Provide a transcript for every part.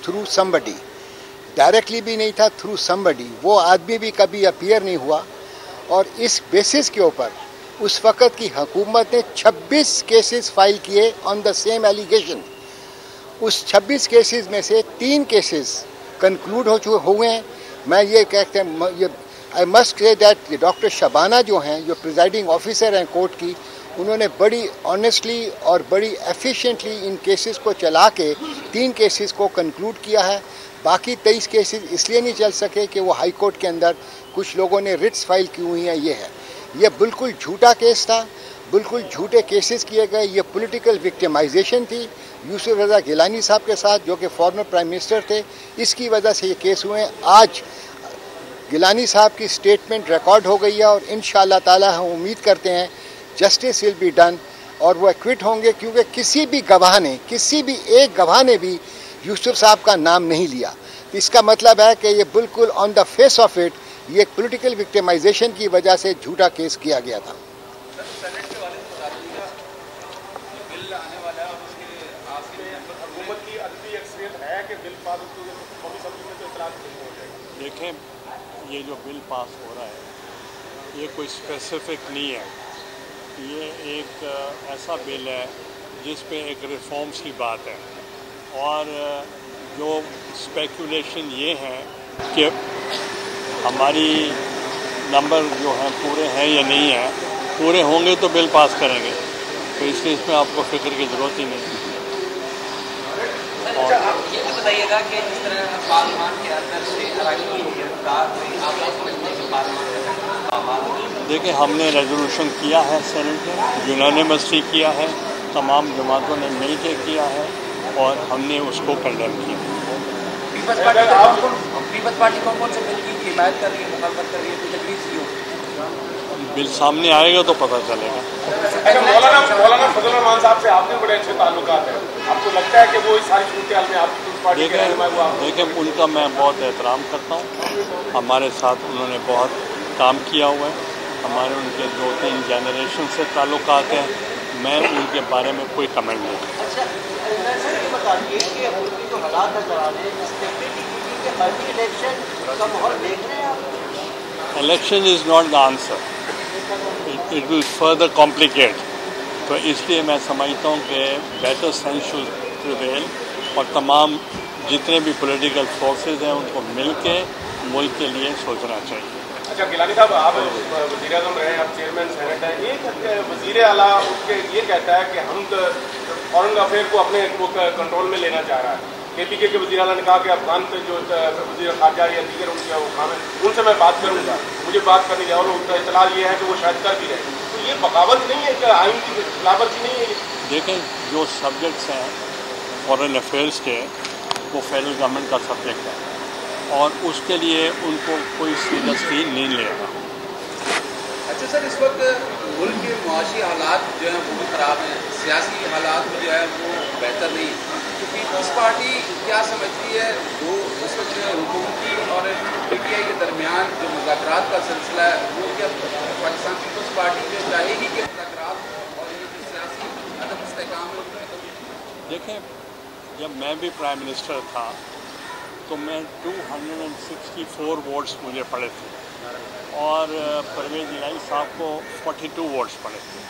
Through somebody, directly भी नहीं था, थ्रू समबडी। वो आदमी भी कभी अपीयर नहीं हुआ और इस बेसिस के ऊपर उस वक़्त की हुकूमत ने 26 केसेस फाइल किए ऑन द सेम एलिगेशन। उस 26 केसेस में से 3 केसेस कंक्लूड हो हुए हैं। मैं ये कहते हैं, I must say that doctor Shabana जो हैं, जो प्रिजाइडिंग ऑफिसर हैं कोर्ट की, उन्होंने बड़ी ऑनेस्टली और बड़ी एफिशिएंटली इन केसेस को चला के 3 केसेस को कंक्लूड किया है। बाकी 23 केसेस इसलिए नहीं चल सके कि वो हाई कोर्ट के अंदर कुछ लोगों ने रिट्स फाइल की हुई हैं। ये बिल्कुल झूठा केस था, बिल्कुल झूठे केसेस किए गए। ये पॉलिटिकल विक्टिमाइजेशन थी यूसुफ रज़ा गिलानी साहब के साथ, जो कि फॉर्मर प्राइम मिनिस्टर थे। इसकी वजह से ये केस हुए हैं। आज गिलानी साहब की स्टेटमेंट रिकॉर्ड हो गई है और इंशाअल्लाह ताला हम उम्मीद करते हैं जस्टिस विल बी डन और वो एक्विट होंगे, क्योंकि किसी भी एक गवाह ने भी यूसुफ साहब का नाम नहीं लिया। इसका मतलब है कि ये बिल्कुल on the face of it ये एक पॉलिटिकल विक्टिमाइजेशन की वजह से झूठा केस किया गया था। देखें, ये जो बिल पास हो रहा है ये कोई स्पेसिफिक नहीं है। ये एक ऐसा बिल है जिस पे एक रिफॉर्म्स की बात है और जो स्पेकुलेशन ये है कि हमारी नंबर जो हैं पूरे हैं या नहीं है। पूरे होंगे तो बिल पास करेंगे, तो इसलिए इसमें आपको फिक्र की ज़रूरत ही नहीं। अच्छा, आप ये बताइएगा कि जिस तरह पार्लियामान के अंदर से अराकीन गिरफ्तार हुए, आप समझते हैं कि पार्लियामान, देखिए, हमने रेजोल्यूशन किया है, सेनेट ने यूनानिमसली किया है, तमाम जमातों ने मिल के किया है और हमने उसको कंडेम किया। पीपल्स पार्टी कौन से बिल की हिमायत कर रही है, मुखालफत कर रही है, कुछ तकलीफ सी हो? बिल सामने आएगा तो पता चलेगा। मौलाना फजल रहमान साहब से आपके बड़े अच्छे ताल्लुकात हैं, आपको लगता है कि वो इस सारी सूरत में आपकी पार्टी के रहनुमा हुआ? देखिए, उनका मैं बहुत एहतराम करता हूँ। हमारे साथ उन्होंने बहुत काम किया हुआ है। हमारे उनके 2-3 जनरेशन से ताल्लुकात हैं। मैं उनके बारे में कोई कमेंट नहीं। अच्छा, सर ये बताइए कि उनकी जो हालात नजर आ रहे हैं, स्टेबिलिटी के अर्ली इलेक्शन का माहौल देख रहे हैं आप? Election is not the answer, it will further complicate. तो इसलिए मैं समझता हूँ कि बेटर सेंस शुड प्रिवेल और तमाम जितने भी पॉलिटिकल फोर्सेस हैं उनको मिल के मुल्क के लिए सोचना चाहिए। अच्छा गिलानी साहब, आप वज़ीर आज़म रहे, आप चेयरमैन सेनेट हैं। एक वज़ीर आला उसके ये कहता है कि हम तो फॉरेन अफेयर को अपने कंट्रोल में लेना चाह रहा है। KPK के वज़ीर आला ने कहा कि अफगान के जो वज़ीर ख़ारजा या दीगर उनके वो काम है, उनसे मैं बात करूँगा, मुझे बात करनी है। और उनका इतला ये है कि वो शायद कर भी रहे। तो ये बगावत नहीं है कि आइन की खिलाफवर्जी नहीं है? देखें, जो सब्जेक्ट्स हैं फॉरेन अफेयर्स के, वो फेडरल गवर्नमेंट का सब्जेक्ट है और उसके लिए उनको कोई सीरियसली नहीं लेगा। अच्छा सर, इस वक्त मुल्क के मुआशी हालात जो हैं वो भी ख़राब हैं, सियासी हालात जो है वो बेहतर नहीं। तो पीपल्स पार्टी क्या समझती है, वो इस वक्त हुकूमती और PTI के दरमियान जो मुज़ाकरात का सिलसिला है, वो क्या पाकिस्तान पीपल्स पार्टी जो चाहेगी कि मुज़ाकरात और ये जो सियासी अदम इस्तेहकाम है? देखें, जब मैं भी प्राइम मिनिस्टर था तो मैं 264 वोट्स मुझे पड़े थे और परवेज़ इलाही साहब को 42 वोट्स पड़े थे।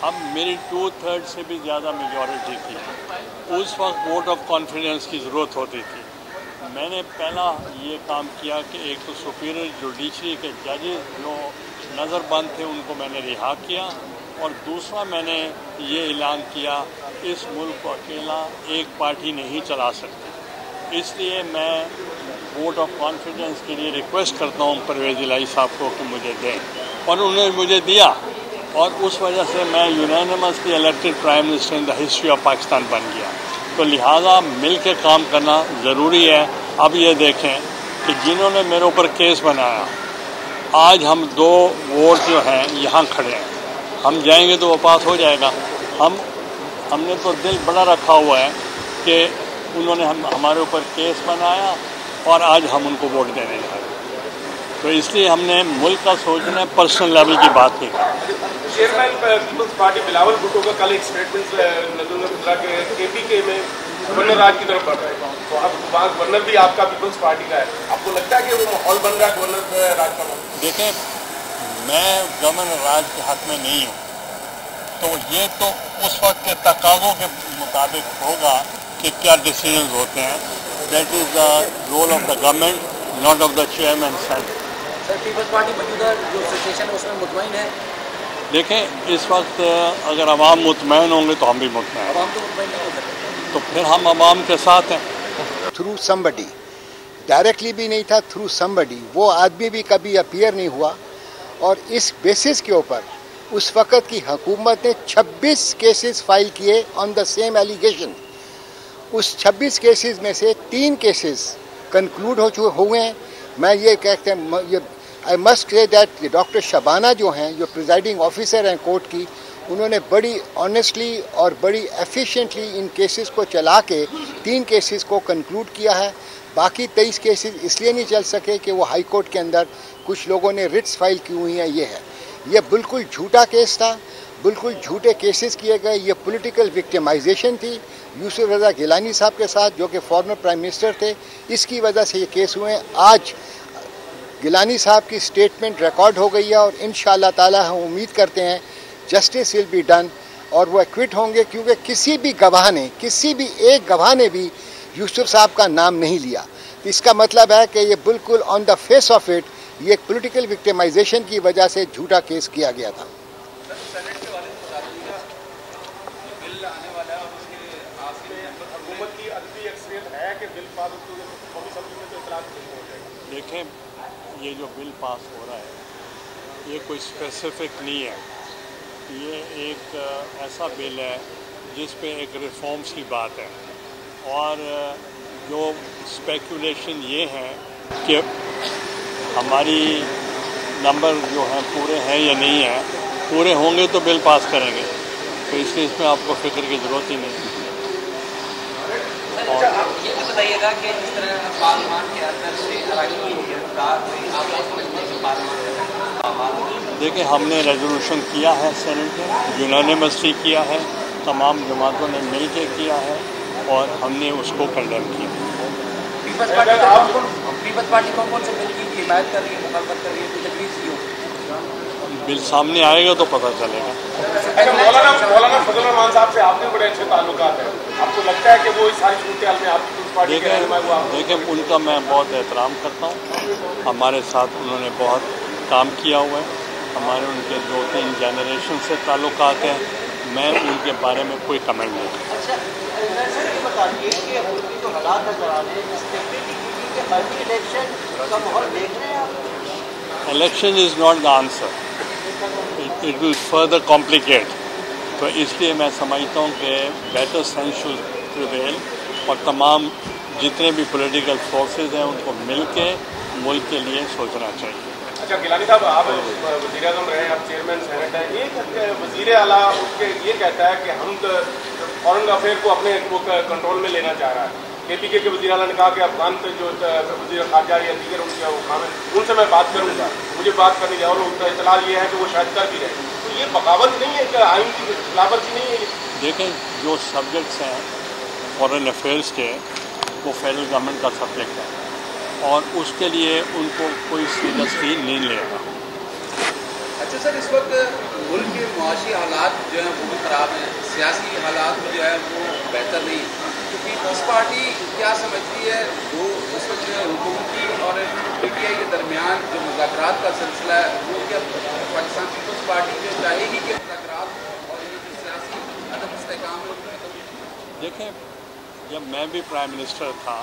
अब मेरी 2/3 से भी ज़्यादा मेजॉरिटी थी। उस वक्त वोट ऑफ कॉन्फिडेंस की ज़रूरत होती थी। मैंने पहला ये काम किया कि एक तो सुपीरियर जुडिशरी के जजेस जो नज़रबंद थे उनको मैंने रिहा किया और दूसरा मैंने ये ऐलान किया इस मुल्क को अकेला एक पार्टी नहीं चला सकती। इसलिए मैं वोट ऑफ कॉन्फिडेंस के लिए रिक्वेस्ट करता हूँ परवेज़ इलाही साहब को कि मुझे दें और उन्होंने मुझे दिया और उस वजह से मैं unanimously elected prime minister in the history of Pakistan बन गया। तो लिहाजा मिल के काम करना ज़रूरी है। अब ये देखें कि जिन्होंने मेरे ऊपर केस बनाया, आज हम 2 वोट जो हैं यहाँ खड़े हैं, हम जाएंगे तो वो पास हो जाएगा। हमने तो दिल बड़ा रखा हुआ है कि उन्होंने हमारे ऊपर केस बनाया और आज हम उनको वोट देने जा रहे हैं। तो इसलिए हमने मुल्क का सोचना है, पर्सनल लेवल की बात नहीं करनी। चेयरमैन पीपल्स पार्टी बिलावल भुट्टो का कल एक स्टेटमेंट नजर गुजरा के KPK में गवर्नर राज की तरफ बढ़ रहे हैं, तो अब गवर्नर भी आपका पीपल्स पार्टी का है, आपको लगता है कि वो माहौल बन रहा है गवर्नर राज का? देखें, मैं गवर्नर राज के हक में नहीं हूँ, तो ये तो उस वक्त के तकाज़ों के मुताबिक होगा कि क्या डिसीजन होते हैं। That is the role of the government, not of the chairman साहब। सर, पीपल्स पार्टी मौजूदा जो सिचुएशन है उसमें मुतमईन है? देखें, इस वक्त अगर अवाम मुतमईन होंगे तो हम भी मुतमईन, अवाम तो मुतमईन नहीं हो सकते, तो फिर हम अवाम के साथ हैं। थ्रू समबडी, डायरेक्टली भी नहीं था, थ्रू समबडी, वो आदमी भी कभी अपीयर नहीं हुआ। और इस बेसिस के ऊपर उस वक़्त की हुकूमत ने 26 केसेस फाइल किए ऑन द सेम एलिगेशन। उस 26 केसेस में से 3 केसेस कंक्लूड हो हुए हैं। मैं ये कहते हैं, ये I must say that doctor Shabana जो हैं, जो प्रिजाइडिंग ऑफिसर हैं कोर्ट की, उन्होंने बड़ी ऑनेस्टली और बड़ी एफिशिएंटली इन केसेस को चला के 3 केसेस को कंक्लूड किया है। बाकी 23 केसेस इसलिए नहीं चल सके कि वो हाई कोर्ट के अंदर कुछ लोगों ने रिट्स फाइल की हुई हैं। ये बिल्कुल झूठा केस था, बिल्कुल झूठे केसेस किए गए। ये पॉलिटिकल विक्टिमाइजेशन थी यूसुफ रज़ा गिलानी साहब के साथ, जो कि फॉर्मर प्राइम मिनिस्टर थे। इसकी वजह से ये केस हुए हैं। आज गिलानी साहब की स्टेटमेंट रिकॉर्ड हो गई है और इंशाअल्लाह ताला हम उम्मीद करते हैं जस्टिस विल बी डन और वो एक्विट होंगे, क्योंकि किसी भी एक गवाह ने भी यूसुफ साहब का नाम नहीं लिया। तो इसका मतलब है कि ये बिल्कुल on the face of it ये एक पॉलिटिकल विक्टिमाइजेशन की वजह से झूठा केस किया गया था। देखें, ये जो बिल पास हो रहा है ये कोई स्पेसिफिक नहीं है। ये एक ऐसा बिल है जिस पे एक रिफॉर्म्स की बात है, और जो स्पेकुलेशन ये है कि हमारी नंबर जो हैं पूरे हैं या नहीं है। पूरे होंगे तो बिल पास करेंगे, तो इसलिए इसमें आपको फिक्र की ज़रूरत ही नहीं। अच्छा, आप ये भी बताइएगा कि जिस तरह पार्लियामान के अंदर से अराकी की गिरफ्तार हुई, आप समझते हैं कि पार्लियामान? देखिए, हमने रेजोल्यूशन किया है, सेनेट ने यूनानिमसली किया है, तमाम जमातों ने मिल के किया है और हमने उसको कंडेम किया। पीपल्स पार्टी कौन कौन से बिल की हिमायत कर रही है, मुखालफत कर रही है, कुछ तजवीज़ की हो? बिल सामने आएगा तो पता चलेगा। अच्छा, मौलाना फजल रहमान साहब से आपके बड़े अच्छे ताल्लुकात हैं, आपको लगता है कि वो इस सारी सूरत में आपकी पार्टी के रहनुमा हुआ? देखें, उनका मैं बहुत एहतराम करता हूँ। हमारे साथ उन्होंने बहुत काम किया हुआ है। हमारे उनके 2-3 जनरेशन से ताल्लुकात हैं। मैं उनके बारे में कोई कमेंट नहीं करता। अच्छा सर, ये बताइए कि मुल्क जो हालात नजर आ रहे हैं, स्टेबिलिटी के अर्ली इलेक्शन का माहौल देख रहे हैं आप? Election is not the answer, it will further complicate. तो इसलिए मैं समझता हूँ कि बेटर सेंस शुड प्रिवेल और तमाम जितने भी पॉलिटिकल फोर्सेस हैं उनको मिल के मुल्क के लिए सोचना चाहिए। अच्छा, गिलानी साहब, आप वज़ीर आज़म रहे, आप चेयरमैन सेनेट हैं। एक वज़ीर आला उसके ये कहता है कि हम तो फॉरेन अफेयर को अपने कंट्रोल में लेना चाह रहा है। KPK के वज़ीर आला ने कहा कि अफगान पे जो वज़ीर ख़ारजा या दीगर उनके काम है उनसे मैं बात करूँगा, मुझे बात करनी है, और उनका इतला ये है कि वो शायद कर भी रहे। तो ये बगावत नहीं है कि आइन की खिलाफवर्जी नहीं है? देखें, जो सब्जेक्ट्स हैं फॉरेन अफेयर्स के वो फेडरल गवर्नमेंट का सब्जेक्ट है और उसके लिए उनको कोई सीरियसली नहीं लेगा। अच्छा सर, इस वक्त मुल्क के मुआशी हालात जो हैं वो भी ख़राब हैं, सियासी हालात जो है वो बेहतर नहीं। तो पीपल्स पार्टी क्या समझती है, वो इस वक्त जो है हुकूमती और PTI के दरमियान जो मुज़ाकरात का सिलसिला है वो क्या पाकिस्तान पीपल्स पार्टी जो चाहेगी कि मुज़ाकरात और ये जो सियासी अदम इस्तेहकाम है उसमें कमी? देखें, जब मैं भी प्राइम मिनिस्टर था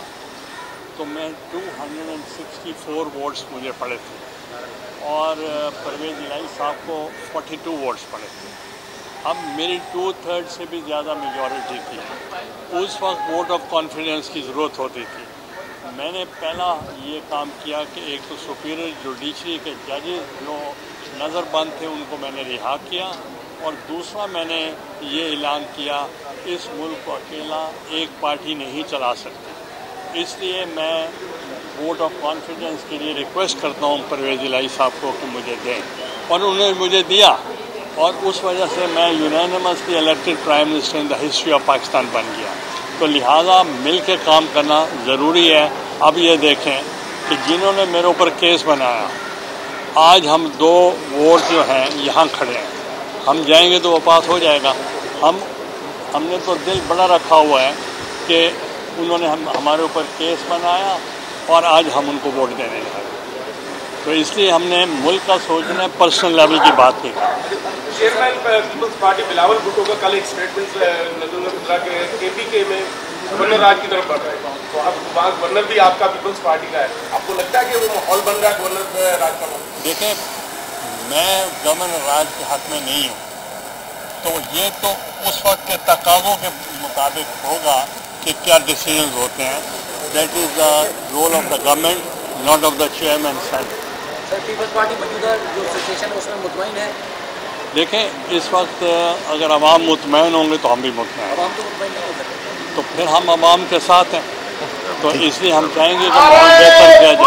तो मैं 264 वोट्स मुझे पड़े थे और परवेज़ इलाही साहब को 42 वोट्स पड़े थे। अब मेरी 2/3 से भी ज़्यादा मेजॉरिटी थी। उस वक्त वोट ऑफ कॉन्फिडेंस की ज़रूरत होती थी। मैंने पहला ये काम किया कि एक तो सुपीरियर जुडिशरी के जजेस जो नज़रबंद थे उनको मैंने रिहा किया, और दूसरा मैंने ये ऐलान किया इस मुल्क को अकेला एक पार्टी नहीं चला सकती। इसलिए मैं वोट ऑफ कॉन्फिडेंस के लिए रिक्वेस्ट करता हूँ परवेज़ इलाही साहब को कि मुझे दें, और उन्होंने मुझे दिया, और उस वजह से मैं unanimously elected prime minister in the history of Pakistan बन गया। तो लिहाजा मिल के काम करना ज़रूरी है। अब ये देखें कि जिन्होंने मेरे ऊपर केस बनाया, आज हम 2 वोट जो हैं यहाँ खड़े हैं, हम जाएंगे तो वो पास हो जाएगा। हमने तो दिल बड़ा रखा हुआ है कि उन्होंने हमारे ऊपर केस बनाया और आज हम उनको वोट देने जा रहे हैं। तो इसलिए हमने मुल्क का सोचना है, पर्सनल लेवल की बात नहीं करनी। चेयरमैन पीपल्स पार्टी बिलावल भुट्टो का कल एक स्टेटमेंट नजर में गुजरा के केपीके में गवर्नर राज की तरफ बढ़ रहे हैं, तो अब वहाँ गवर्नर भी आपका पीपल्स पार्टी का है, आपको लगता है कि वो माहौल बन रहा है गवर्नर राज का? देखें, मैं गवर्नर राज के हक में नहीं हूँ, तो ये तो उस वक्त के तकाज़ों के मुताबिक होगा कि क्या डिसीजन होते हैं। That is the role of the government, not of the chairman sir. Peoples Party मौजूदा जो सिचुएशन है उसमें मुतमईन है? देखें, इस वक्त अगर अवाम मुतमईन होंगे तो हम भी मुतमईन, अवाम तो मुतमईन नहीं हो सकते, तो फिर हम अवाम के साथ हैं। तो इसलिए हम चाहेंगे कि माहौल बेहतर किया जाए।